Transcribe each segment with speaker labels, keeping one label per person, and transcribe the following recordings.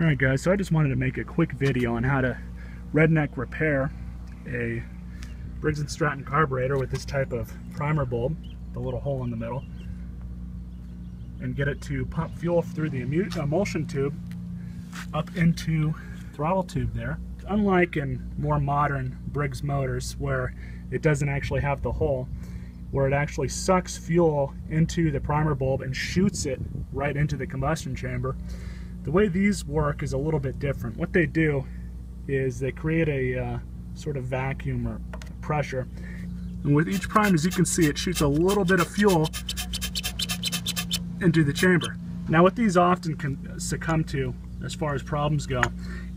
Speaker 1: Alright guys, so I just wanted to make a quick video on how to redneck repair a Briggs & Stratton carburetor with this type of primer bulb, the little hole in the middle, and get it to pump fuel through the emulsion tube up into the throttle tube there. Unlike in more modern Briggs motors where it doesn't actually have the hole, where it actually sucks fuel into the primer bulb and shoots it right into the combustion chamber, the way these work is a little bit different. What they do is they create a sort of vacuum or pressure, and with each prime, as you can see, it shoots a little bit of fuel into the chamber. Now what these often can succumb to as far as problems go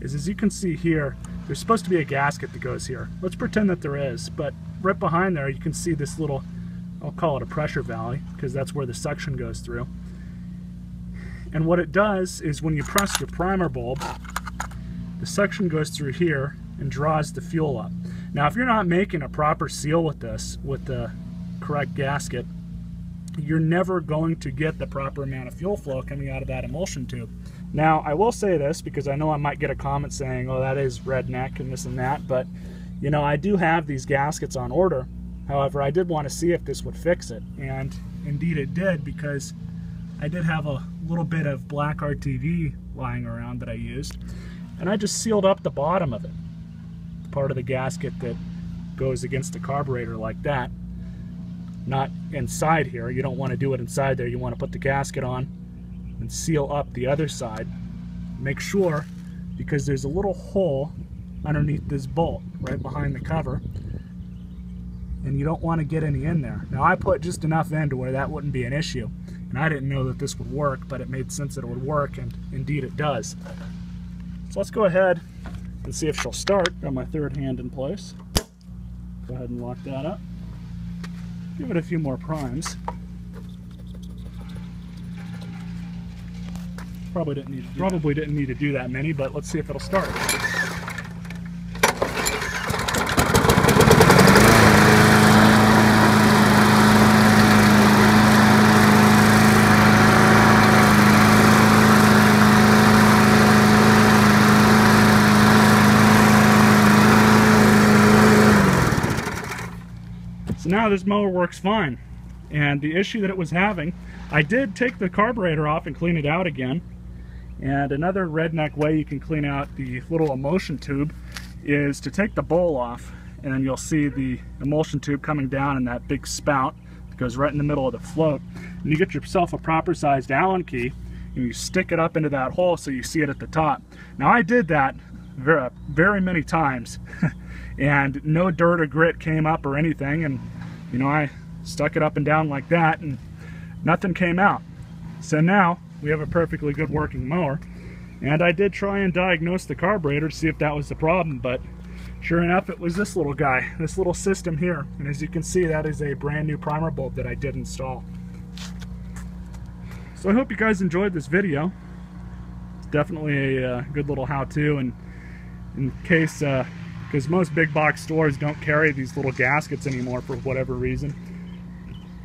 Speaker 1: is, as you can see here, there's supposed to be a gasket that goes here. Let's pretend that there is, but right behind there you can see this little, I'll call it a pressure valley, because that's where the suction goes through. And what it does is when you press your primer bulb, the suction goes through here and draws the fuel up. Now if you're not making a proper seal with this, with the correct gasket, you're never going to get the proper amount of fuel flow coming out of that emulsion tube. Now I will say this, because I know I might get a comment saying, oh, that is redneck and this and that, but you know, I do have these gaskets on order. However, I did want to see if this would fix it, and indeed it did, because I did have a little bit of black RTV lying around that I used, and I just sealed up the bottom of it, part of the gasket that goes against the carburetor like that. Not inside here, you don't want to do it inside there, you want to put the gasket on and seal up the other side. Make sure, because there's a little hole underneath this bolt right behind the cover, and you don't want to get any in there. Now I put just enough in to where that wouldn't be an issue, and I didn't know that this would work, but it made sense that it would work, and indeed it does. So let's go ahead and see if she'll start. Got my third hand in place. Go ahead and lock that up. Give it a few more primes. Probably didn't need to do that many, but let's see if it'll start. So now this mower works fine, and the issue that it was having, I did take the carburetor off and clean it out again. And another redneck way you can clean out the little emulsion tube is to take the bowl off, and then you'll see the emulsion tube coming down in that big spout that goes right in the middle of the float. And you get yourself a proper sized Allen key and you stick it up into that hole so you see it at the top. Now I did that very many times and no dirt or grit came up or anything, and you know, I stuck it up and down like that and nothing came out. So now we have a perfectly good working mower, and I did try and diagnose the carburetor to see if that was the problem, but sure enough it was this little guy, this little system here. And as you can see, that is a brand new primer bulb that I did install. So I hope you guys enjoyed this video. It's definitely a good little how-to, and in case because most big box stores don't carry these little gaskets anymore for whatever reason.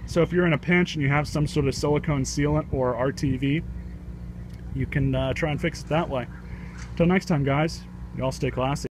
Speaker 1: So if you're in a pinch and you have some sort of silicone sealant or RTV, you can try and fix it that way. Until next time guys, you all stay classy.